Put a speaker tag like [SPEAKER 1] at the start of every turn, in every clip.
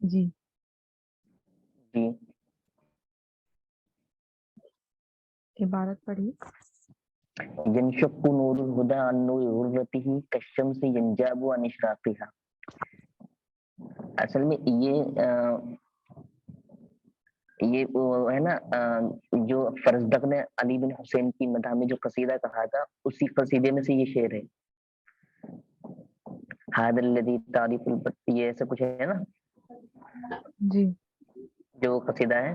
[SPEAKER 1] جی
[SPEAKER 2] جی
[SPEAKER 1] عبارت پڑھی.
[SPEAKER 2] ينشق نور الهدى عن نور غرته كالشمس ينجاب عن اشراقها. اصل میں یہ وہ ہے نا جو فرزدق نے علی بن حسین کی مدح میں جو قصیدہ کہا تھا، اسی قصیدے میں سے یہ شعر ہے. هذا الذي تعرف یہ ایسا کچھ ہے نا
[SPEAKER 1] جی
[SPEAKER 2] جو قصیدہ ہے،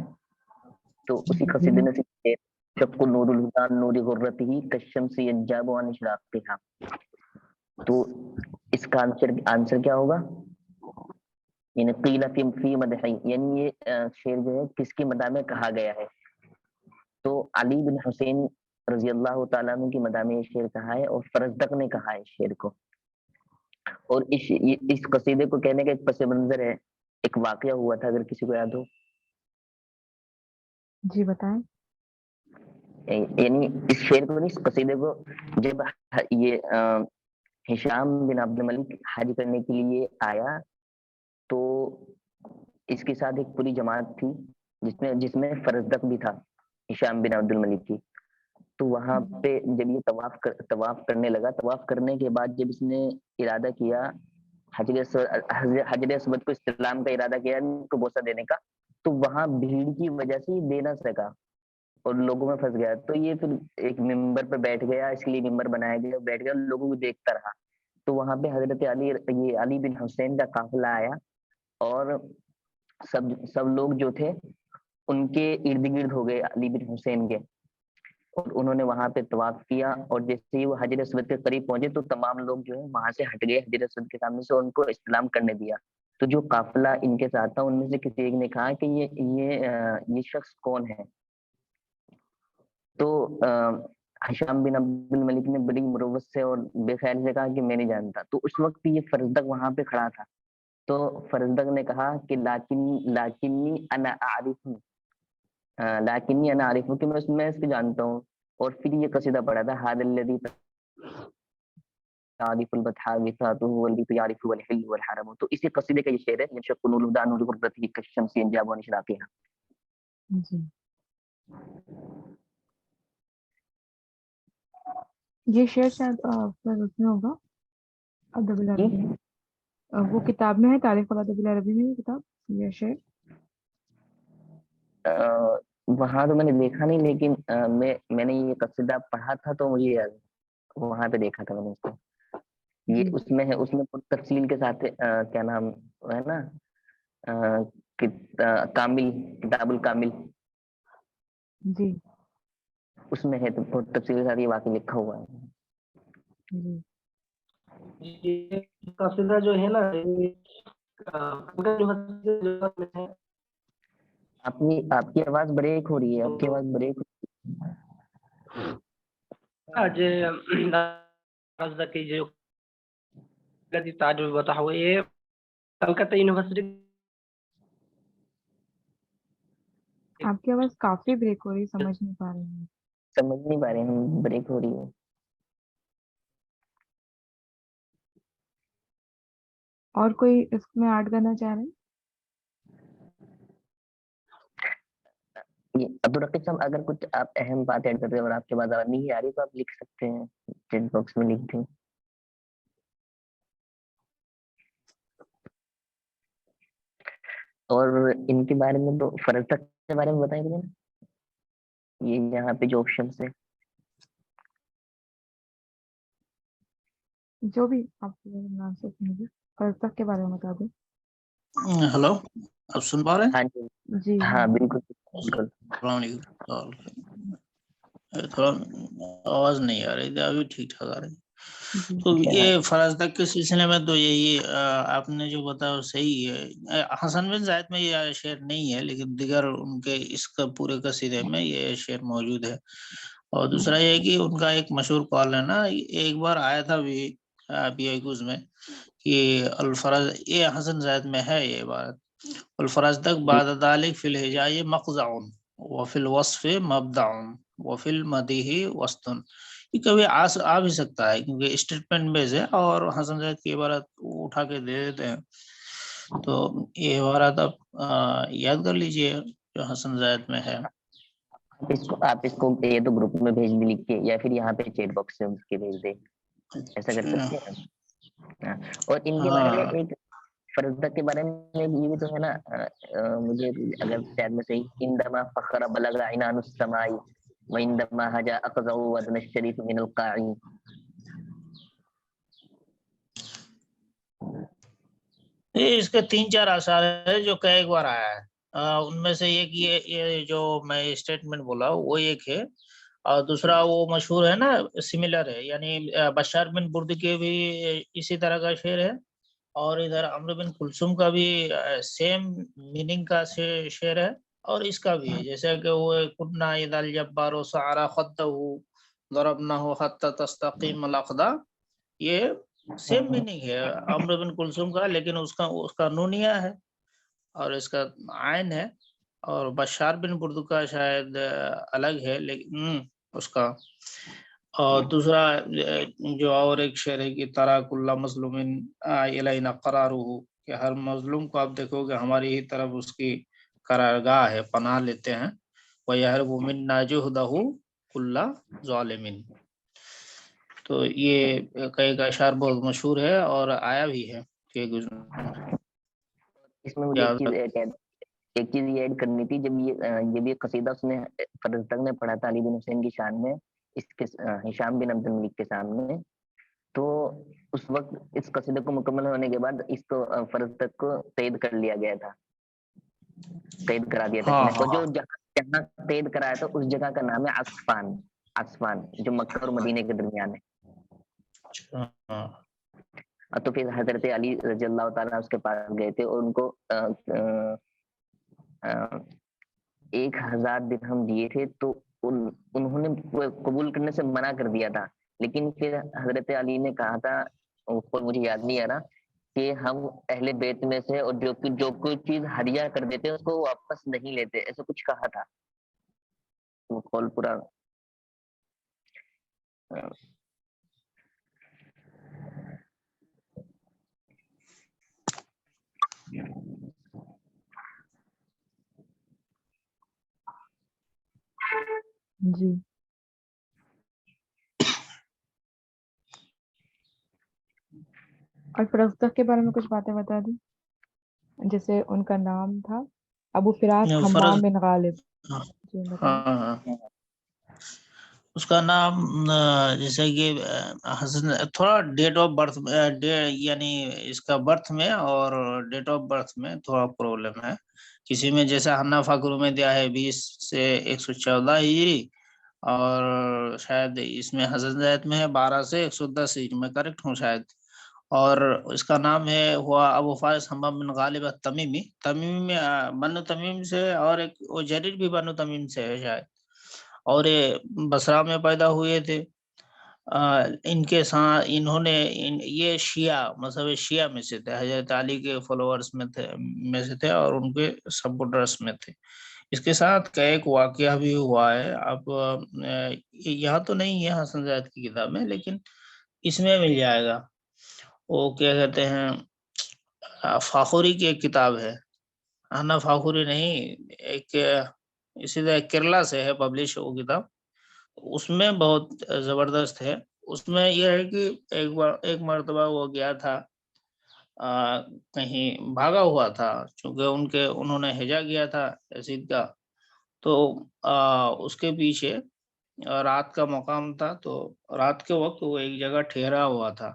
[SPEAKER 2] تو اسی قصیدے میں سے شعر شق نور الهدى عن نور غرته كالشمس ينجاب عن اشراقها. تو اس کا آنسر کیا ہوگا؟ یعنی قیل فی مدحی، یعنی یہ شعر جو ہے کس کی مدح میں کہا گیا ہے؟ تو علی بن حسین رضی اللہ تعالیٰ عنہ کی مدح میں یہ شعر کہا ہے، اور فرزدق نے کہا ہے شعر کو. اور اس قصیدے کو کہنے کا ایک پس منظر ہے، ایک واقعہ ہوا تھا، اگر کسی کو یاد ہو.
[SPEAKER 1] جی بتائیں.
[SPEAKER 2] یعنی اس شعر کو، اس قصیدے کو جب یہ ہشام بن عبد الملک حج کرنے کے لیے آیا، تو اس کے ساتھ ایک پوری جماعت تھی جس میں فرزدق بھی تھا ہشام بن عبد الملک کی. تو وہاں پہ جب یہ طواف کرنے لگا، طواف کرنے کے بعد جب اس نے ارادہ کیا حجر اسود کو استلام کا ارادہ کیا، ان کو بوسہ دینے کا، تو وہاں بھیڑ کی وجہ سے یہ دے نہ سکا اور لوگوں میں پھنس گیا. تو یہ پھر ایک ممبر پہ بیٹھ گیا، اس کے لیے ممبر بنایا گیا، بیٹھ گیا، لوگوں کو دیکھتا رہا. تو وہاں پہ حضرت علی بن حسین کا قافلہ آیا، اور سب لوگ جو تھے ان کے ارد گرد ہو گئے علی بن حسین کے، اور انہوں نے وہاں پہ طواف کیا. اور جیسے ہی وہ حجر اسود کے قریب پہنچے تو تمام لوگ جو ہے وہاں سے ہٹ گئے حجر اسود کے سامنے سے، ان کو استلام کرنے دیا. تو جو قافلہ ان کے ساتھ تھا ان میں سے کسی ایک نے کہا کہ یہ شخص کون ہے؟ تو ہشام بن عبد الملک نے بڑی مروت سے اور بے خیال سے کہا کہ میں نہیں جانتا. تو اس وقت یہ فرزدق وہاں پہ کھڑا تھا. تو فرزدق نے کہا کہ لاکنی انا اعرف، لاکنی انا اعرف، کہ میں اس کو جانتا ہوں. اور پھر یہ قصیدہ پڑھا تھا هذا الذي تعرف البطحاء وفاته والذي يعرف الحل والحرم. تو اسی قصیدے کا یہ شعر ہے، ينشق نور الهدى عن نور غرته كالشمس ينجاب عن اشراقها.
[SPEAKER 1] جی یہ شعر شاید پھر اس میں ہوگا ادب العربی میں، وہ کتاب میں ہے تاریخ الادب العربی میں یہ کتاب، یہ شعر.
[SPEAKER 2] وہاں تو میں نے دیکھا نہیں، لیکن میں نے یہ قصیدہ پڑھا تھا تو مجھے یاد، وہاں پہ دیکھا تھا میں نے اس کو. یہ اس میں ہے، اس میں تفصیل کے ساتھ کیا نام ہے نا کامل، کتاب الکامل،
[SPEAKER 1] جی
[SPEAKER 2] اس میں ہے تو بہت تفصیل کے ساتھ یہ واقعہ لکھا ہوا ہے.
[SPEAKER 1] جی
[SPEAKER 3] یہ قصیدہ جو ہے نا
[SPEAKER 2] آپ کی آواز بریک ہو رہی ہے، آپ کی آواز بریک
[SPEAKER 3] جو تاج البطح ہوا یہ کلکتہ یونیورسٹی.
[SPEAKER 1] آپ کی آواز کافی بریک ہو رہی، سمجھ نہیں پا رہے ہیں.
[SPEAKER 2] سمجھ نہیں پا رہے ہیں، بریک ہو رہی ہے.
[SPEAKER 1] اور کوئی اس میں ایڈ کرنا چاہ رہے ہیں؟
[SPEAKER 2] عبدالرقیب صاحب اگر کچھ آپ اہم بات ایڈ کر رہے ہیں اور آپ کے بعد آواز نہیں آ رہی تو آپ لکھ سکتے ہیں، چیٹ باکس میں لکھ دیں. اور ان کے بارے میں تو فرزدق کے بارے میں بتائیں گے نا، یہ یہاں پہ جو آپشنس ہے
[SPEAKER 1] جو بھی آپ نام سے سنیے، فرزدق کے بارے میں بتا دیں.
[SPEAKER 4] ہلو آپ سن پا رہے ہیں؟
[SPEAKER 2] ہاں جی
[SPEAKER 1] جی
[SPEAKER 2] ہاں بالکل بالکل.
[SPEAKER 4] السلام علیکم. تھوڑا آواز نہیں آ رہی تھی، ابھی ٹھیک ٹھاک آ رہی. تو یہ فرزدق کے سلسلے میں تو یہی آپ نے جو بتایا صحیح ہے. حسن بن زاید میں یہ شعر نہیں ہے، لیکن دیگر ان کے اس کا پورے قصیدے میں یہ شعر موجود ہے. اور دوسرا یہ ہے کہ ان کا ایک مشہور قول ہے نا، ایک بار آیا تھا بیاگوز میں کہ الفرز، یہ حسن زاید میں ہے یہ عبارت، الفرزدق بعد ذلك فی الہجاء مقزع وفی الوصف مبدع وفی المدیح وسط. یہ کبھی آ بھی سکتا ہے کیونکہ اسٹیٹمنٹ بیس ہے اور حسن زاید کی عبارت اٹھا کے دے دیتے ہیں. تو یہ عبارت آپ یاد کر لیجئے جو حسن زائد میں ہے.
[SPEAKER 2] آپ اس کو یہ تو گروپ میں بھیج دیں لکھ کے، یا پھر یہاں پہ چیٹ باکس سے اس کے بھیج دیں، ایسا کر سکتے ہیں. ہاں، اور ان کے بارے میں ایک فرزدق کے بارے میں یہ بھی تو ہے نا، مجھے اگر شاید میں صحیح، اندما فخر بلغ عنان السماء وعندما حجا اقضا ودن الشریف من القاعی.
[SPEAKER 4] یہ اس کے 3-4 آثار ہے جو کئی بار آیا ہے. ان میں سے ایک یہ جو میں اسٹیٹمنٹ بولا وہ ایک ہے، اور دوسرا وہ مشہور ہے نا، سملر ہے، یعنی بشار بن برد کے بھی اسی طرح کا شعر ہے، اور ادھر عمرو بن کلثوم کا بھی سیم میننگ کا شعر ہے، اور اس کا بھی ہے، جیسے کہ وہ کنا اذا الجبار سعر خده ضربناه حتى تستقيم الاقدام، یہ سیم میننگ ہے عمرو بن کلثوم کا، لیکن اس کا نونیہ ہے اور اس کا عین ہے، اور بشار بن برد کا شاید الگ ہے لیکن اس کا. اور دوسرا جو اور ایک شعر ہے کہ ترا کل مظلوم الینا قرارہ، کہ ہر مظلوم کو آپ دیکھو گے ہماری ہی طرف اس کی قرارگاہ ہے، پناہ لیتے ہیں. وَيَهْرَبُ مِنَّا جُهْدَهُ كُلَّ ظَالِمٍ. تو یہ کئی کا اشعار بہت مشہور ہے اور آیا بھی ہے کہ
[SPEAKER 2] اس میں مجھے ایک چیز یہ ایڈ کرنی تھی، جب یہ بھی قصیدہ اس نے فرزدق نے پڑھا تھا علی بن حسین کی شان میں، اس کے ہشام بن عبد الملک کے سامنے، تو اس وقت اس قصیدے کو مکمل ہونے کے بعد اس کو فرزدق کو قید کر لیا گیا تھا، قید کرا دیا تھا اس نے، اور جو جہاں قید کرایا تھا اس جگہ کا نام ہے عصفان، جو مکہ اور مدینے کے درمیان ہے. تو پھر حضرت علی رضی اللہ تعالیٰ اس کے پاس گئے تھے اور ان کو 1000 درہم دیے تھے، تو انہوں نے قبول کرنے سے منع کر دیا تھا. لیکن پھر حضرت علی نے کہا تھا، مجھے یاد نہیں آ رہا، کہ ہم اہل بیت میں سے، اور جو کوئی چیز ہدیہ کر دیتے اس کو واپس نہیں لیتے، ایسا کچھ کہا تھا. وہ قول پورا
[SPEAKER 1] جی. اور فرزدق کے بارے میں کچھ باتیں بتا دیں، جیسے ان کا نام تھا ابو فراس حمام بن غالب. جی بتائیں.
[SPEAKER 4] اس کا نام جیسے کہ تھوڑا ڈیٹ آف برتھ یعنی اس کا برتھ میں اور ڈیٹ آف برتھ میں تھوڑا پرابلم ہے. کسی میں جیسے حنفی گروہ میں دیا ہے 20 سے 114 ہجری، اور شاید اس میں حسن زائد میں ہے 12 سے 110 ہجری، میں کریکٹ ہوں شاید. اور اس کا نام ہے ہوا ابو فارس حمام بن غالب التمیمی. تمیمی بنو تمیم سے، اور ایک وہ جریر بھی بنو تمیم سے ہے شاید، اور یہ بصرہ میں پیدا ہوئے تھے. ان کے ساتھ انہوں نے یہ شیعہ مذہب شیعہ میں سے تھے، حضرت علی کے فالوورز میں سے تھے اور ان کے سپورٹرز میں تھے. اس کے ساتھ ایک واقعہ بھی ہوا ہے، اب یہاں تو نہیں ہے حسن زائد کی کتاب میں، لیکن اس میں مل جائے گا. وہ کیا کہتے ہیں، فاخوری کی ایک کتاب ہے، انا فاخوری نہیں، ایک اسی طرح کیرلا سے ہے پبلش وہ کتاب، اس میں بہت زبردست ہے. اس میں یہ ہے کہ ایک مرتبہ وہ گیا تھا، کہیں بھاگا ہوا تھا، چونکہ انہوں نے ہجا کیا تھا یزید کا، تو اس کے پیچھے رات کا مقام تھا، تو رات کے وقت وہ ایک جگہ ٹھہرا ہوا تھا.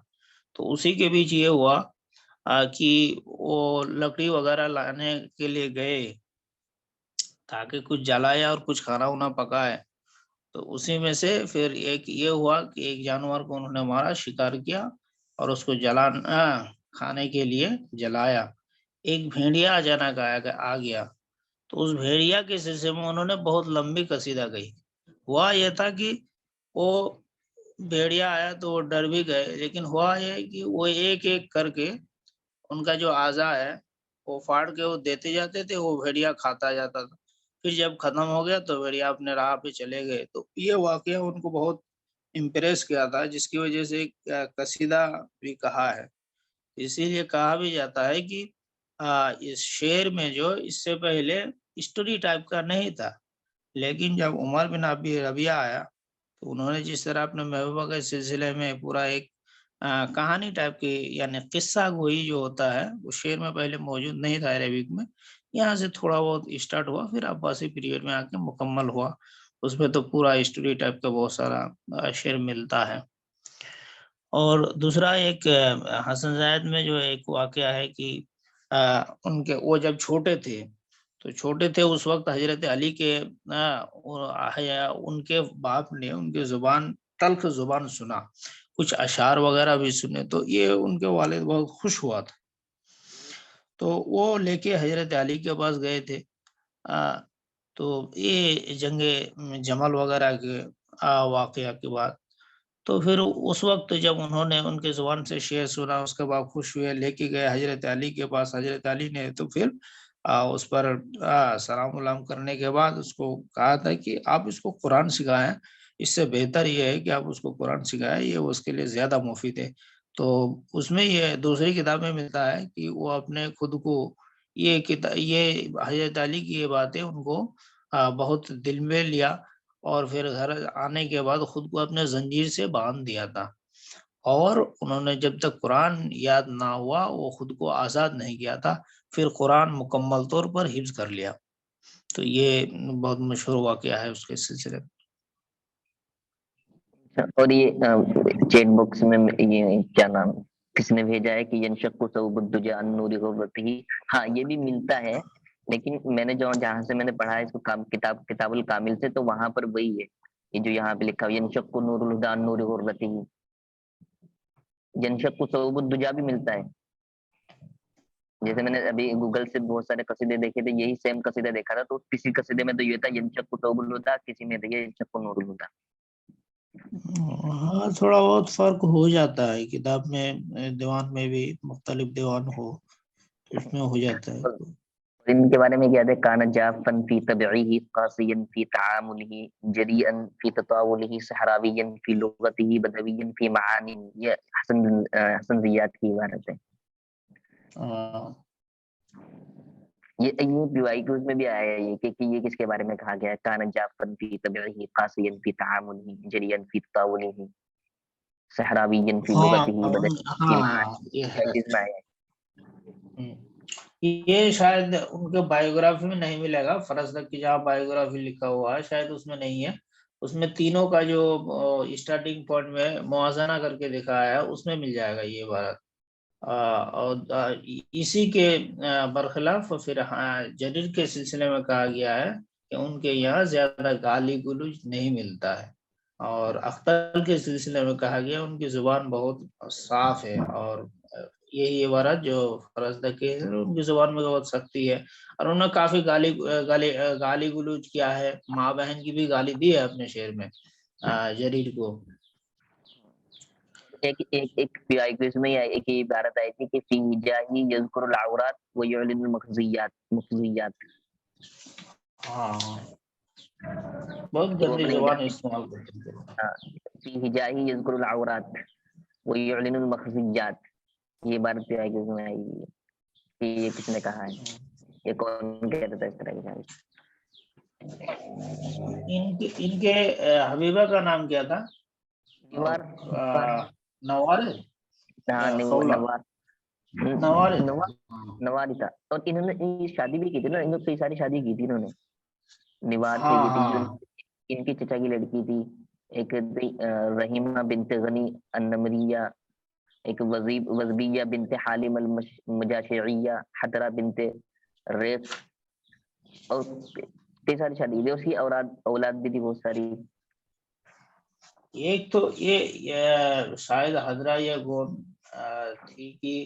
[SPEAKER 4] تو اسی کے بیچ یہ ہوا کہ وہ لکڑی وغیرہ لانے کے لیے گئے تاکہ کچھ جلائے اور کچھ کھانا وانا پکائے. تو اسی میں سے پھر ایک یہ ہوا کہ ایک جانور کو انہوں نے مارا، شکار کیا اور اس کو کھانے کے لیے جلایا. ایک بھیڑیا اچانک آ گیا، تو اس بھیڑیا کے سلسلے میں انہوں نے بہت لمبی قصیدہ کہی. ہوا یہ تھا کہ وہ بھیڑیا آیا تو وہ ڈر بھی گئے، لیکن ہوا یہ کہ وہ ایک ایک کر کے ان کا جو اعضاء ہے وہ پھاڑ کے وہ دیتے جاتے تھے، وہ بھیڑیا کھاتا جاتا تھا. پھر جب ختم ہو گیا تو بھیڑیا اپنے راہ پہ چلے گئے. تو یہ واقعہ ان کو بہت امپریس کیا تھا، جس کی وجہ سے قصیدہ بھی کہا ہے. اسی لیے کہا بھی جاتا ہے کہ اس شعر میں جو اس سے پہلے اسٹوری ٹائپ کا نہیں تھا، لیکن جب عمر بن ابی ربیعہ آیا تو انہوں نے جس طرح اپنے محبوبہ کے سلسلے میں پورا ایک کہانی ٹائپ کی یعنی قصہ گوئی جو ہوتا ہے وہ شعر میں پہلے موجود نہیں تھا عربک میں، یہاں سے تھوڑا بہت اسٹارٹ ہوا، پھر عباسی پیریڈ میں آ کے مکمل ہوا، اس میں تو پورا اسٹوری ٹائپ کا بہت سارا شعر ملتا ہے۔ اور دوسرا ایک حسن زائد میں جو ایک واقعہ ہے کہ ان کے وہ جب چھوٹے تھے تو چھوٹے تھے اس وقت حضرت علی کے ان کے باپ نے ان کے زبان تلخ زبان سنا، کچھ اشعار وغیرہ بھی سنے، تو یہ ان کے والد بہت خوش ہوا تھا، تو وہ لے کے حضرت علی کے پاس گئے تھے۔ تو یہ جنگ جمل وغیرہ کے واقعہ کے بعد تو پھر اس وقت جب انہوں نے ان کے زبان سے شعر سنا، اس کے بعد خوش ہوئے، لے کے گئے حضرت علی کے پاس، حضرت علی نے تو پھر اس پر سلام علام کرنے کے بعد اس کو کہا تھا کہ آپ اس کو قرآن سکھائیں، اس سے بہتر یہ ہے کہ آپ اس کو قرآن سکھائیں، یہ اس کے لیے زیادہ مفید ہے۔ تو اس میں یہ دوسری کتاب میں ملتا ہے کہ وہ اپنے خود کو یہ حضرت علی کی یہ باتیں ان کو بہت دل میں لیا، اور پھر گھر آنے کے بعد خود کو اپنے زنجیر سے باندھ دیا تھا، اور انہوں نے جب تک قرآن یاد نہ ہوا وہ خود کو آزاد نہیں کیا تھا، پھر قرآن مکمل طور پر حفظ کر لیا۔ تو یہ بہت مشہور واقعہ ہے اس کے سلسلے میں۔
[SPEAKER 2] اور یہ چیٹ باکس میں یہ کیا نام کس نے بھیجا ہے کہ ینشق ثوب الدجى عن نور غرته، ہاں یہ بھی ملتا ہے، لیکن میں نے جہاں سے میں نے پڑھا ہے اس کو کتاب الکامل سے، تو وہاں پر وہی ہے یہ جو یہاں پہ لکھا ہوا ینشق نور الہدى عن نور غرته، ینشق ثوب الدجى بھی ملتا ہے۔ جیسے میں نے ابھی گوگل سے بہت سارے قصیدے دیکھے تھے، یہی سیم قصیدہ دیکھا تھا، تو کسی قصیدے میں تو یہ تھا ینشق ثوب الہدى، کسی میں تھا ینشق نور الہدى۔
[SPEAKER 4] ہاں تھوڑا بہت فرق ہو جاتا ہے، کتاب میں دیوان میں بھی مختلف دیوان ہو تو اس میں ہو جاتا ہے۔
[SPEAKER 2] ان کے بارے میں کیا ہے، کان جافن فی طبعہ قاسیا فی تعاملہ جریئا فی تطاولہ صحراویا فی لغتہ بدویا فی معانی، یہ حسن زیاد کی عبارت ہے۔ یہ بیوائی کے اس میں بھی آیا ہے کہ یہ کس کے بارے میں کہا گیا ہے، کان جافن فی طبعہ قاسیا فی تعاملہ جریئا فی تطاولہ صحراویا فی لغتہ بدویا فی معانی، چیز میں آیا ہے۔
[SPEAKER 4] یہ شاید ان کے بایوگرافی میں نہیں ملے گا، فرزدق کی جہاں بایوگرافی لکھا ہوا ہے شاید اس میں نہیں ہے، اس میں تینوں کا جو اسٹارٹنگ پوائنٹ میں موازنہ کر کے دکھایا ہے اس میں مل جائے گا یہ عبارت، اور اسی کے برخلاف پھر جریر کے سلسلے میں کہا گیا ہے کہ ان کے یہاں زیادہ گالی گلوچ نہیں ملتا ہے، اور اختر کے سلسلے میں کہا گیا ان کی زبان بہت صاف ہے، اور یہی عبارت جو فرزدق کے ان کی زبان میں بہت سختی ہے، اور انہوں نے کافی گالی گلوچ کیا ہے، ماں بہن کی بھی گالی دی ہے اپنے شعر میں جریر کو۔
[SPEAKER 2] ایک اس میں ایک عبارت آئی تھی کہ فی جاہی یذکر العورات ویعلن المخزیات،
[SPEAKER 4] ہاں بہت گندی زبان استعمال کرتے ہیں۔
[SPEAKER 2] فی جاہی یذکر العورات ویعلن المخزیات، یہ عبارت پہ آئی میں آئی ہے کہ یہ کس نے کہا ہے، یہ کون کہتا تھا اس طرح کی؟
[SPEAKER 4] ان کے حبیبہ کا نام کیا تھا؟ نوار
[SPEAKER 2] نواری تھا، اور انہوں نے شادی بھی کی تھی نا، انہوں نے کئی ساری شادی کی تھی انہوں نے، نوار سے یہ تھی ان کی چچا کی لڑکی تھی، ایک رحیمہ بنت غنی النمریہ، ایک وزبیہ بنت حالم المجاشعیہ، حترہ بنت ریق، اور کئی ساری شادی تھی، اس کی اولاد بھی تھی بہت ساری۔
[SPEAKER 4] ایک تو یہ شاید حضرہ یا گون تھی کہ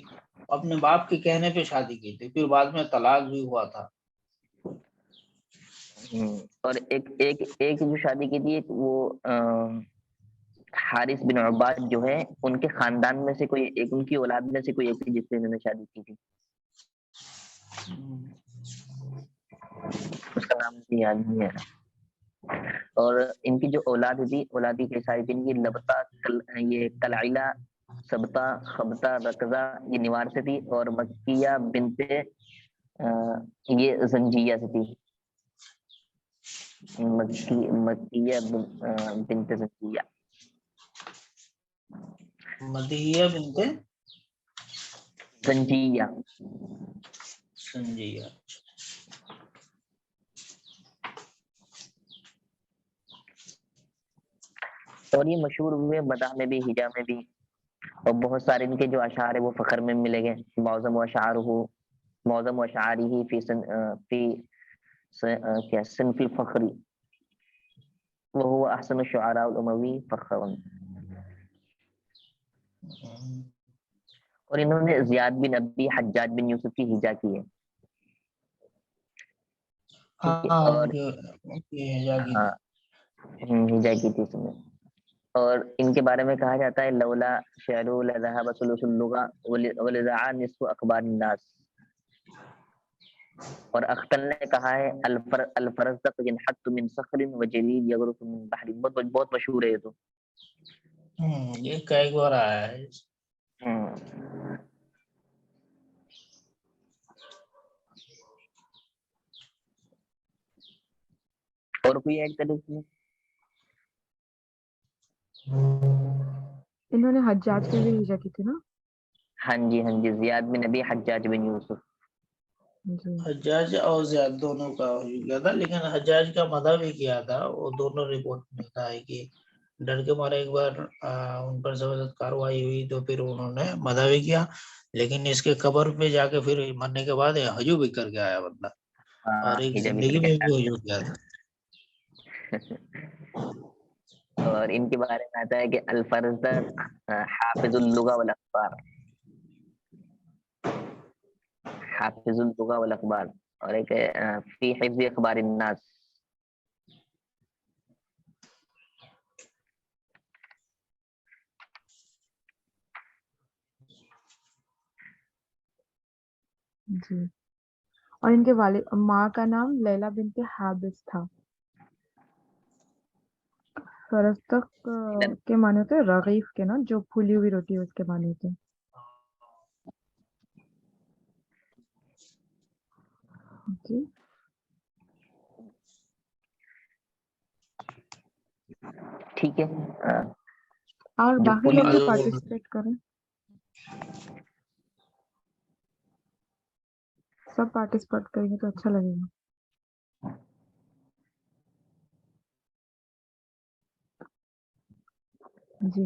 [SPEAKER 4] اپنے باپ کے کہنے پہ شادی کی تھی، پھر بعد میں طلاق بھی ہوا تھا۔
[SPEAKER 2] اور ایک جو شادی کی تھی وہ حارث بن عباد جو ہے ان کے خاندان میں سے کوئی ایک، ان کی اولاد میں سے کوئی ایک تھی جس سے انہوں نے شادی کی تھی، اس کا نام مجھے یاد نہیں ہے۔ اور ان کی جو اولاد تھی، اولادی کے ساری تھی، یہ لبتا، یہ کلعلہ، سبتا، خبتا، رکزہ، یہ نوار سے تھی، اور مکیہ بنت یہ زنجیہ سے تھی, مکیہ بنت زنجیہ.
[SPEAKER 4] مدیہ بنت
[SPEAKER 2] زنجیہ.
[SPEAKER 4] سنجیہ.
[SPEAKER 2] اور یہ مشہور ہوئے مدح میں بھی, ہجا میں بھی, اور بہت سارے ان کے جو اشعار ہے وہ فخر میں ملے گئے. معظم اشعاری ہی فی کیا صنف الفخری وهو احسن الشعراء الاموی فخرا. اور انہوں نے زیاد بن ابی حجاج بن یوسف کی ہجا کی ہے. اور ہجا کی تھی اس میں. اور ان کے بارے میں کہا جاتا ہے لولا شعر لذهب ثلث اللغة ولذاع نصف اخبار الناس. اور اختل نے کہا ہے الفرزدق ينحت من صخر وجليل يغرق من بحر. بہت مشہور ہے یہ تو.
[SPEAKER 4] یہ کئی بار آیا ہے.
[SPEAKER 2] اور کوئی ایڈ کرے اس میں؟
[SPEAKER 1] انہوں نے حجاج پہ بھی ہجا کی تھی نا.
[SPEAKER 2] ہاں جی ہاں جی, زیاد بن ابی حجاج بن یوسف.
[SPEAKER 1] جی
[SPEAKER 4] حجاج اور زیاد دونوں کا ہو گیا تھا, لیکن حجاج کا مدح بھی کیا تھا. وہ دونوں رپورٹ میں تھا کہ ڈر کے مارے ایک بار ان پر زبردست کاروائی ہوئی تو پھر انہوں نے مدح بھی کیا, لیکن اس کے قبر پہ جا کے پھر مرنے کے بعد ہجو بھی کر کے آیا بندہ, اور ایک
[SPEAKER 2] ہجا بھی
[SPEAKER 4] زندگی
[SPEAKER 2] کر
[SPEAKER 4] میں
[SPEAKER 2] کے.
[SPEAKER 4] بھی ہجو کیا تھا.
[SPEAKER 2] اور ان کے بارے میں آتا ہے کہ الفرزدق حافظ اللغة والاخبار, حافظ اللغة والاخبار, اور ایک فی حفظ اخبار الناس.
[SPEAKER 1] جی. اور ان کے والد ماں کا نام لیلا بنت حابس تھا. فرزدق کے معنی ہوتے ہیں رغیف کے نا, جو پھولی ہوئی روٹی ہے اس کے معنی ہوتے ہیں. جی
[SPEAKER 2] ٹھیک ہے.
[SPEAKER 1] اور
[SPEAKER 2] جو
[SPEAKER 1] باقی
[SPEAKER 2] پولی
[SPEAKER 1] لوگ بھی پارٹیسپیٹ کریں, سب پارٹیسپیٹ کریں گے تو اچھا لگے گا. جی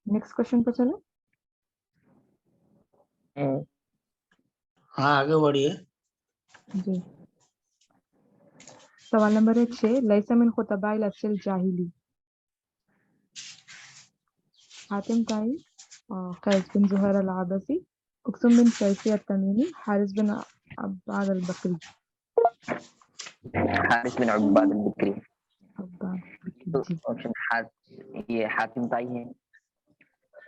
[SPEAKER 1] نیکسٹ کوشچن پہ چلیں.
[SPEAKER 4] ہاں آگے بڑھیے.
[SPEAKER 1] جی سوال نمبر 6, لیس من خطباء العصر الجاہلی. حاتم طائی, قیس بن زہیر العبسی, اقسم بن شیخی التمیمی, حارث بن عباد البکری.
[SPEAKER 2] حارث بن عباد البکری.
[SPEAKER 1] عباد
[SPEAKER 2] تو
[SPEAKER 1] جی
[SPEAKER 2] آپشن یہ حاتم طائی ہے,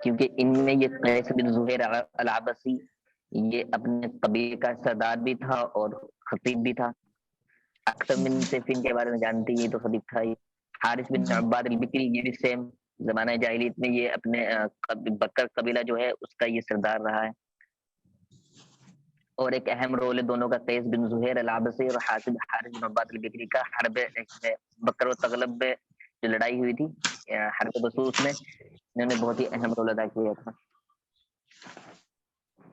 [SPEAKER 2] کیونکہ ان میں یہ قیس بن زہیر العبسی یہ اپنے قبیلے کا سردار بھی تھا اور خطیب بھی تھا. اکثر من صفین کے بارے میں جانتے ہیں, یہ تو خطیب تھا ہی. حارث بن عباد البکری یہ بھی سیم زمانہ جاہلیت میں یہ اپنے بکر قبیلہ جو ہے اس کا یہ سردار رہا ہے. اور ایک اہم رول ہے دونوں کا, قیس بن زہیر العبسی اور حارث بن عباد البکری کا حرب بکر و تغلب میں جو لڑائی ہوئی تھی حرب بسوس میں, انہوں نے بہت ہی اہم رول ادا کیا تھا.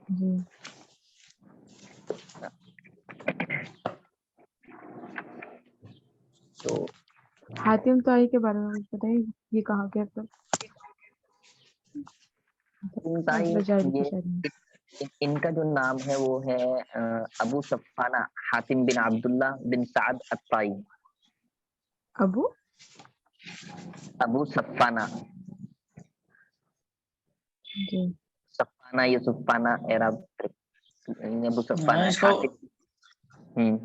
[SPEAKER 1] جی
[SPEAKER 2] تو
[SPEAKER 1] حاتم طائی کے بارے میں کچھ بتائیے, یہ کہاں کے پھر
[SPEAKER 2] ان کا جو نام ہے وہ ہے ابو صفانہ حاتم بن عبداللہ بن سعد الطائی. ابو صفانہ,
[SPEAKER 1] جی
[SPEAKER 2] صفانہ یہ صفانہ اعراب ابو صفانہ
[SPEAKER 4] اس کا
[SPEAKER 2] حاتم.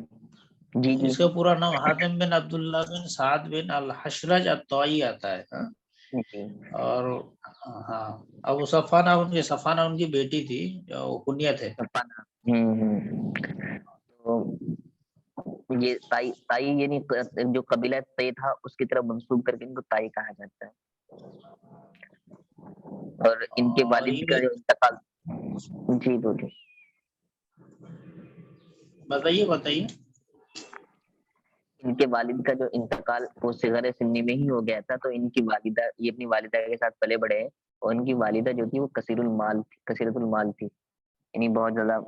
[SPEAKER 2] جی جی
[SPEAKER 4] اس کا پورا نام حاتم بن عبداللہ بن سعد بن الحشرج الطائی آتا ہے. اور ہاں ابو صفانہ ان کی بیٹی تھی, جو کنیت ہے.
[SPEAKER 2] تو یہ تائی تائی یعنی جو قبیلہ تے تھا اس کی طرف منسوب کر کے ان کو تائی کہا جاتا ہے. اور ان کے
[SPEAKER 4] اور
[SPEAKER 2] والد
[SPEAKER 4] یہ
[SPEAKER 2] کا جو انتقال. جی بولیے.
[SPEAKER 4] بتائیے بتائیے.
[SPEAKER 2] ان کے والد کا جو انتقال وہ صغر سنی میں ہی ہو گیا تھا, تو ان کی والدہ, یہ اپنی والدہ کے ساتھ پلے بڑے ہیں, اور ان کی والدہ جو تھی وہ کثیرت المال تھی, یعنی بہت زیادہ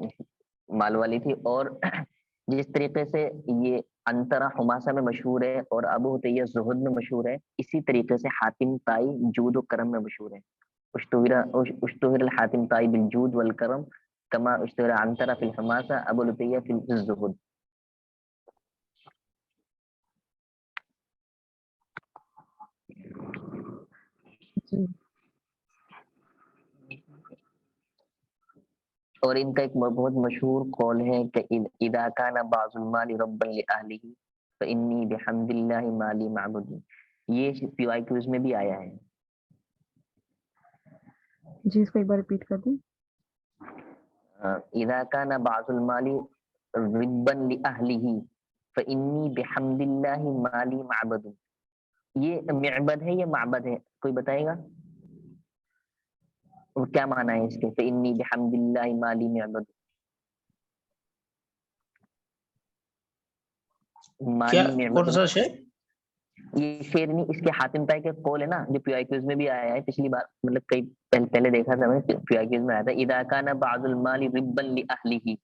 [SPEAKER 2] مال والی تھی. اور جس طریقے سے یہ انترا حماسہ میں مشہور ہے اور ابو حتیہ زہد میں مشہور ہے, اسی طریقے سے حاتم طائی جود و کرم میں مشہور ہے. اشتہر الحاتم طائی بالجود والکرم کما اشتہر انترا فی الحماسہ ابو حتیہ فی الزہد.
[SPEAKER 1] جی
[SPEAKER 2] اور ان کا ایک بہت مشہور قول ہے کہ اذا کان بعض المال ربا لأہلہ فإنی بحمد اللہ مالی معبود. یہ پی آئی کیوز میں بھی آیا ہے.
[SPEAKER 1] جی اس کو ایک بار ریپیٹ کر دیں.
[SPEAKER 2] اذا کان بعض المال ربا لأہلہ فإنی بحمد اللہ مالی معبود. یہ معبد ہے یا معبد ہے, کوئی بتائے گا کیا معنی ہے اس کے؟ فإنی بحمد اللہ مالی معبد.
[SPEAKER 4] کیا
[SPEAKER 2] مالی
[SPEAKER 4] کون
[SPEAKER 2] معبد,
[SPEAKER 4] سا شعر؟
[SPEAKER 2] یہ شعر نہیں, اس کے حاتم طائی کے قول ہے نا, جو پی آئی کیوز میں بھی آیا ہے پچھلی بار, مطلب کئی پہلے دیکھا تھا میں, پی آئی کیوز میں آیا تھا اذا کان بعض المال ربا لأہلہ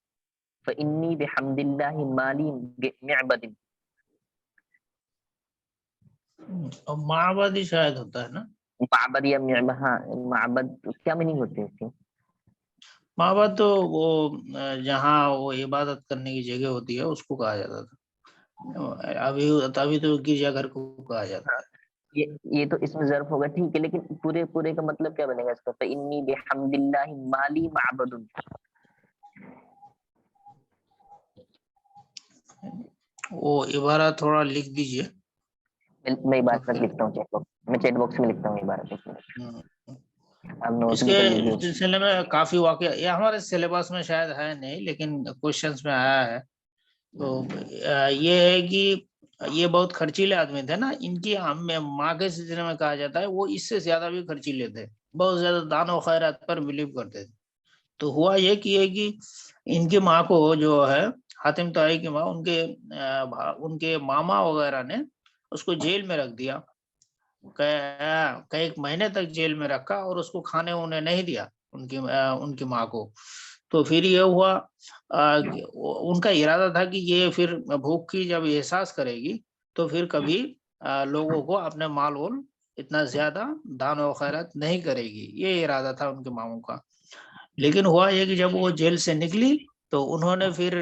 [SPEAKER 2] فإنی بحمد اللہ مالی معبد.
[SPEAKER 4] اور معبد ہی شاید ہوتا ہے نا.
[SPEAKER 2] معبد یا معبد, ہاں معبد کیا میننگ ہوتے ہیں اس کے؟
[SPEAKER 4] معبد تو وہ جہاں وہ عبادت کرنے کی جگہ ہوتی ہے اس کو کہا جاتا تھا. ابھی تو گرجا گھر کو کہا جاتا ہے.
[SPEAKER 2] یہ تو اس میں ظرف ہوگا, ٹھیک ہے, لیکن پورے کا مطلب کیا بنے گا اس کا؟ فإنی بحمد اللہ مالی معبد.
[SPEAKER 4] وہ عبارت تھوڑا لکھ دیجئے.
[SPEAKER 2] میں عبارت لکھتا ہوں چیٹ باکس میں, چیٹ باکس میں لکھتا ہوں عبارت. آپ نوٹ
[SPEAKER 4] اس
[SPEAKER 2] بھی
[SPEAKER 4] کے
[SPEAKER 2] کر لیجیے.
[SPEAKER 4] سلسلے میں کافی واقعہ, یہ ہمارے سلیبس میں شاید ہے نہیں لیکن کوشچنس میں آیا ہے. تو یہ ہے کہ یہ بہت خرچیلے آدمی تھے نا, ان کی ماں کے سلسلے میں کہا جاتا ہے وہ اس سے زیادہ بھی خرچیلے تھے, بہت زیادہ دان و خیرات پر بلیو کرتے تھے. تو ہوا یہ کہ ان کی ماں کو جو ہے حاتم طائی کی ماں, ان کے ماما وغیرہ نے اس کو جیل میں رکھ دیا, ایک مہینے تک جیل میں رکھا اور اس کو کھانے انہیں نہیں دیا ان کی ماں کو. تو پھر یہ ہوا ان کا ارادہ تھا کہ یہ پھر بھوک کی جب احساس کرے گی تو پھر کبھی لوگوں کو اپنے مال وول اتنا زیادہ دان و خیرات نہیں کرے گی, یہ ارادہ تھا ان کے ماموں کا. لیکن ہوا یہ کہ جب وہ جیل سے نکلی تو انہوں نے پھر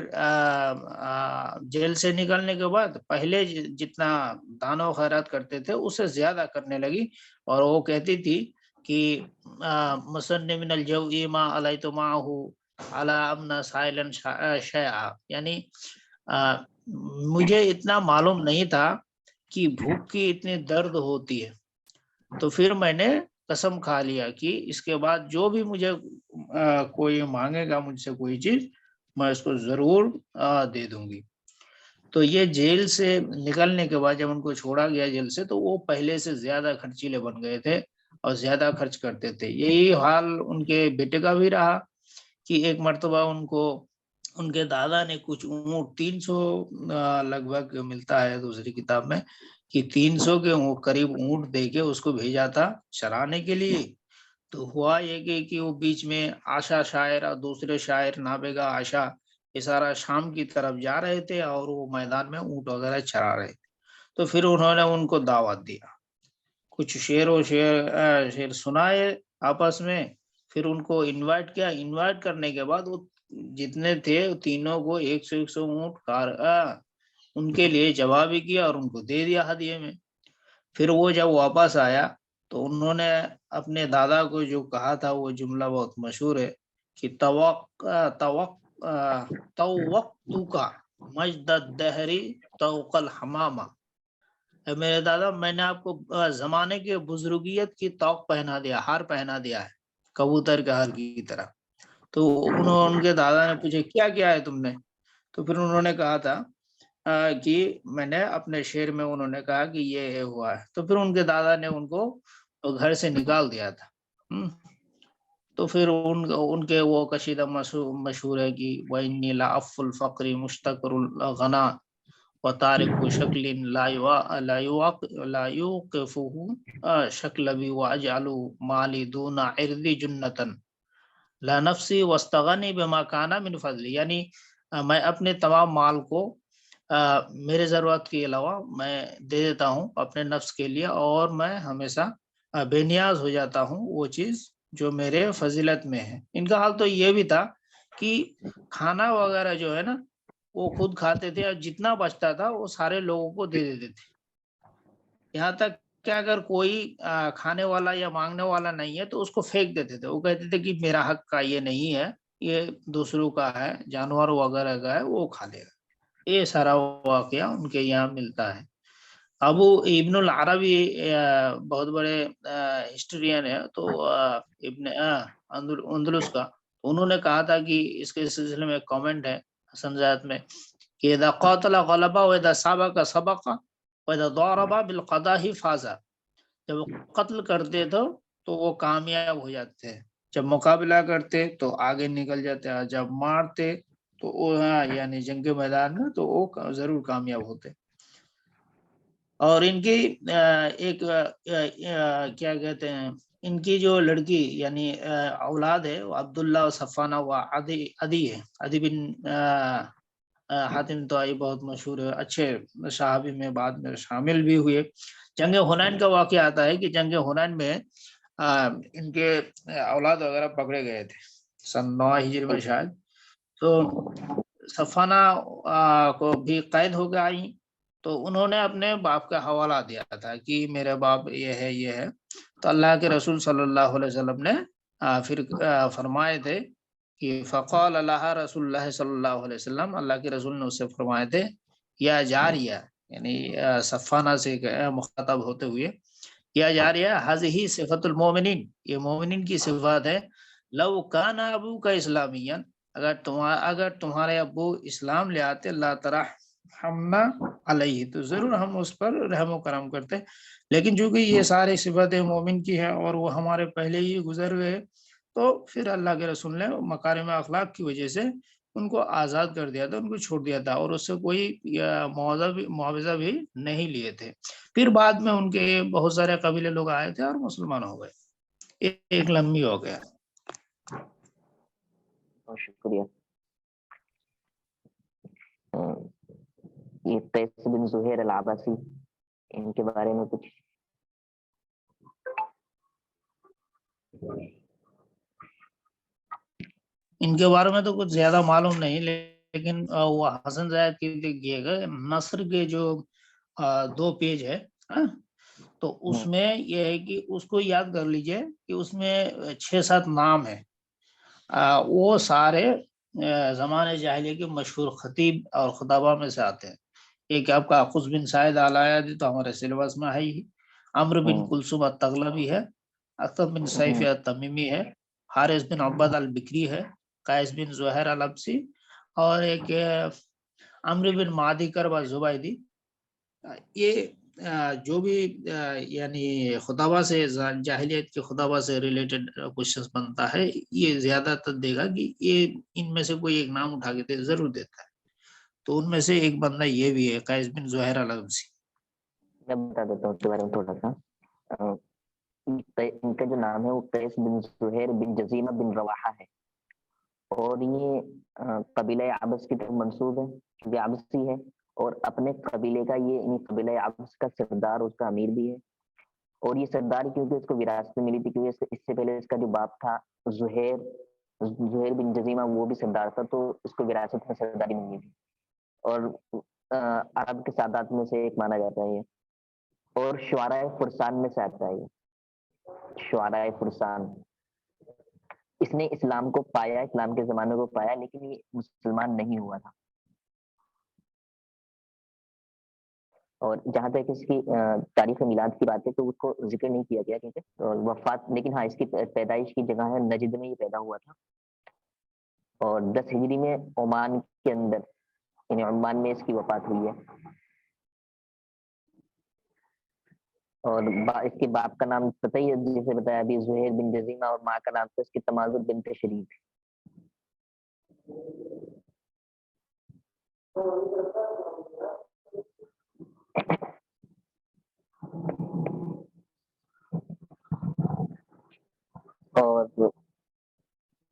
[SPEAKER 4] جیل سے نکلنے کے بعد پہلے جتنا دان و خیرات کرتے تھے اس سے زیادہ کرنے لگی, اور وہ کہتی تھی کہ مصن من الجوع ما علیت معه علی امن سائلن شیعہ, یعنی مجھے اتنا معلوم نہیں تھا کہ بھوک کی اتنی درد ہوتی ہے, تو پھر میں نے قسم کھا لیا کہ اس کے بعد جو بھی مجھے کوئی مانگے گا مجھ سے کوئی چیز میں اس کو ضرور دے دوں گی. تو یہ جیل سے نکلنے کے بعد جب ان کو چھوڑا گیا جیل سے تو وہ پہلے سے زیادہ خرچیلے بن گئے تھے اور زیادہ خرچ کرتے تھے. یہی حال ان کے بیٹے کا بھی رہا کہ ایک مرتبہ ان کے دادا نے کچھ اونٹ 300 لگ بھگ ملتا ہے دوسری کتاب میں کہ 300 کے قریب اونٹ دے کے اس کو بھیجا تھا چرانے کے لیے. تو ہوا یہ کہ وہ بیچ میں آشا شاعر اور دوسرے شاعر نابغہ آشا یہ سارا شام کی طرف جا رہے تھے اور وہ میدان میں اونٹ وغیرہ چرا رہے تھے. تو پھر انہوں نے ان کو دعوت دیا, کچھ شعر سنائے آپس میں, پھر ان کو انوائٹ کیا. انوائٹ کرنے کے بعد وہ جتنے تھے تینوں کو 100 اونٹ ان کے لیے جواب ہی کیا اور ان کو دے دیا ہدیے میں. پھر وہ جب واپس آیا تو انہوں نے اپنے دادا کو جو کہا تھا وہ جملہ بہت مشہور ہے کہ توقع مجد الدہری توق الحمامہ, میرے دادا میں نے آپ کو زمانے کے بزرگیت کی توق پہنا دیا, ہار پہنا دیا ہے کبوتر کے ہار کی طرح. تو ان کے دادا نے پوچھا کیا ہے تم نے؟ تو پھر انہوں نے کہا تھا کہ میں نے اپنے شعر میں انہوں نے کہا کہ یہ ہوا ہے، تو پھر ان کے دادا نے ان کو گھر سے نکال دیا تھا۔ تو پھر ان کے وہ قصیدہ مشہور ہے کہ وَإِنِّي لَعَفُّ الْفَقْرِ مُشْتَقِرُ الْغَنَا وَتَارِكُ شَكْلٍ لَا يُوقِفُهُ شَكْلَبِي وَأَجْعَلُ مَالِي دُونَ عِرْضِ جُنَّةً لا نفسی وَاسْتَغَنِي بِمَا كَانَ مِنْ فَضْلِ، یعنی میں اپنے تمام مال کو میرے ضرورت کے علاوہ میں دے دیتا ہوں اپنے نفس کے لیے، اور میں ہمیشہ بے نیاز ہو جاتا ہوں وہ چیز جو میرے فضیلت میں ہے۔ ان کا حال تو یہ بھی تھا کہ کھانا وغیرہ جو ہے نا وہ خود کھاتے تھے، اور جتنا بچتا تھا وہ سارے لوگوں کو دے دیتے تھے، یہاں تک کہ اگر کوئی کھانے والا یا مانگنے والا نہیں ہے تو اس کو پھینک دیتے تھے، وہ کہتے تھے کہ میرا حق کا یہ نہیں ہے، یہ دوسروں کا ہے، جانور وغیرہ کا ہے، وہ کھا لے گا۔ یہ سارا واقعہ ان کے یہاں ملتا ہے۔ ابو ابن العربی بہت بڑے ہسٹورین ہے، تو ابن اندلس کا، انہوں نے کہا تھا کہ اس کے سلسلے میں کامنٹ ہے حسن زاد میں کہ اذا قاتل غلبا واذا سابق سبقا واذا ضرب بالقضاء فازا، جب وہ قتل کرتے تو وہ کامیاب ہو جاتے ہیں، جب مقابلہ کرتے تو آگے نکل جاتے ہیں، جب مارتے تو وہ یعنی جنگ کے میدان میں تو وہ ضرور کامیاب ہوتے۔ اور ان کی ایک کیا کہتے ہیں، ان کی جو لڑکی یعنی اولاد ہے وہ عبداللہ و صفانہ و عدی ہے۔ عدی بن حاتم طائی بہت مشہور ہے، اچھے صحابی میں بعد میں شامل بھی ہوئے۔ جنگ حنین کا واقعہ آتا ہے کہ جنگ حنین میں ان کے اولاد وغیرہ پکڑے گئے تھے سن 9 ہجری میں شاید، تو صفانہ کو بھی قید ہو گئی، تو انہوں نے اپنے باپ کا حوالہ دیا تھا کہ میرے باپ یہ ہے یہ ہے، تو اللہ کے رسول صلی اللہ علیہ وسلم نے پھر فرمائے تھے کہ فقال اللہ رسول اللہ صلی اللہ علیہ وسلم، اللہ کے رسول نے اس سے فرمائے تھے یا جاریہ، یعنی صفانہ سے مخاطب ہوتے ہوئے، یا جاریہ ہذہ صفت المومنین، یہ مومنین کی صفات ہے، لو کان ابوک اسلامیہ، اگر تمہارے ابو اسلام لے آتے لا ترحمنا علیہ، تو ضرور ہم اس پر رحم و کرم کرتے، لیکن چونکہ یہ سارے صفاتیں مومن کی ہیں اور وہ ہمارے پہلے ہی گزر گئے، تو پھر اللہ کے رسول نے مکارم اخلاق کی وجہ سے ان کو آزاد کر دیا تھا، ان کو چھوڑ دیا تھا، اور اس سے کوئی معاوضہ بھی نہیں لیے تھے۔ پھر بعد میں ان کے بہت سارے قبیلے لوگ آئے تھے اور مسلمان ہو گئے۔ ایک لمبی ہو گیا۔
[SPEAKER 2] شکریہ۔ یہ قیس بن زہیر العباسی، ان کے بارے میں کچھ؟
[SPEAKER 4] ان کے بارے میں تو کچھ زیادہ معلوم نہیں، لیکن وہ حسن زاید کے دیے گئے نصر کے جو 2 پیج ہے تو اس میں یہ ہے کہ اس کو یاد کر لیجئے کہ اس میں 6-7 نام ہے، وہ سارے زمانے جاہلیہ کے مشہور خطیب اور خطابہ میں سے آتے ہیں۔ ایک آپ کا حفص بن سعید آل-آیادی تو ہمارے سلیبس میں ہے ہی، عمرو بن کلثوم التغلبی ہے، اکتب بن سیف التمیمی ہے، حارث بن عبد البکری ہے، قیس بن زہیر الابسی، اور ایک عمرو بن معدی کرب الزبیدی۔ یہ جو بھی یعنی خطابہ سے جاہلیت کے خطابہ سے ریلیٹڈ کوشچنز بنتا ہے، یہ زیادہ تر دے گا کہ یہ ان میں سے کوئی ایک نام اٹھا کے ضرور دیتا ہے، تو ان میں سے ایک بندہ یہ بھی ہے قیس بن زہیر الابسی۔
[SPEAKER 2] میں بتا دیتا ہوں اس کے بارے میں تھوڑا سا۔ ان کا جو نام ہے وہ قیس بن زہیر بن جزیمہ بن رواحہ ہے، اور یہ قبیلہ عبس کی طرف منسوب ہے کیونکہ عبسی ہے، اور اپنے قبیلے کا یہ قبیلہ عبس کا سردار، اس کا امیر بھی ہے، اور یہ سردار کیونکہ اس کو وراثت میں ملی تھی، کیونکہ اس سے پہلے اس کا جو باپ تھا زہیر بن جزیمہ، وہ بھی سردار تھا، تو اس کو وراثت میں سرداری ملی تھی، اور عرب کے سادات میں سے ایک مانا جاتا ہے یہ، اور شعراء فرسان میں سے آتا ہے یہ، شعراء فرسان۔ اس نے اسلام کو پایا، اسلام کے زمانے کو پایا، لیکن یہ مسلمان نہیں ہوا تھا۔ اور جہاں تک اس کی تاریخ میلاد کی بات ہے تو اس کو ذکر نہیں کیا گیا کیونکہ وفات، لیکن ہاں اس کی پیدائش کی جگہ ہے نجد میں، یہ پیدا ہوا تھا، اور 10 ہجری میں عمان کے اندر یعنی عمان میں اس کی وفات ہوئی ہے. اور اس کے باپ کا نام پتہ ہی ہے جسے بتایا ابھی زہیر بن جزیمہ, اور ماں کا نام تھا اس کی تمازل بنت شریف. اور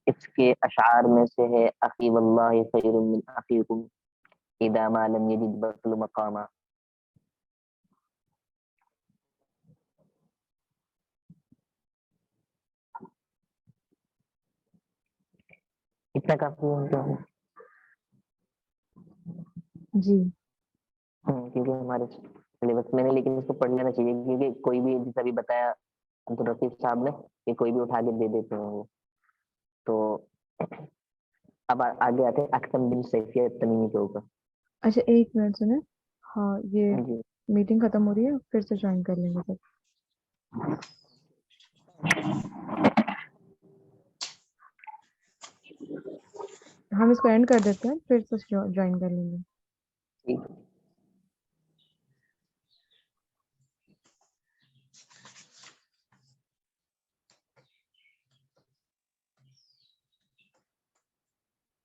[SPEAKER 2] اس کے اشعار میں سے ہے اخی واللہ خیر من اخیکم اذا ما لم یجد بطل مقاما. اتنا کافی ہے
[SPEAKER 1] جی
[SPEAKER 2] کیونکہ ہمارے سلیبس میں نہیں, لیکن اس کو پڑھ لینا چاہیے کیونکہ کوئی بھی جیسا بھی بتایا عبدالرفیق صاحب نے کہ کوئی بھی اٹھا کے دے دیتے ہیں وہ. تو اب آگے آتے ہیں اکثم بن سیفیہ تمیمی کے اوپر.
[SPEAKER 1] اچھا ایک منٹ سنیں. ہاں یہ
[SPEAKER 2] جی
[SPEAKER 1] میٹنگ ختم ہو رہی ہے, پھر سے جوائن کر لیں گے سب. ہم اس کو اینڈ کر دیتے ہیں, پھر سے جوائن کر لیں گے.
[SPEAKER 2] ٹھیک.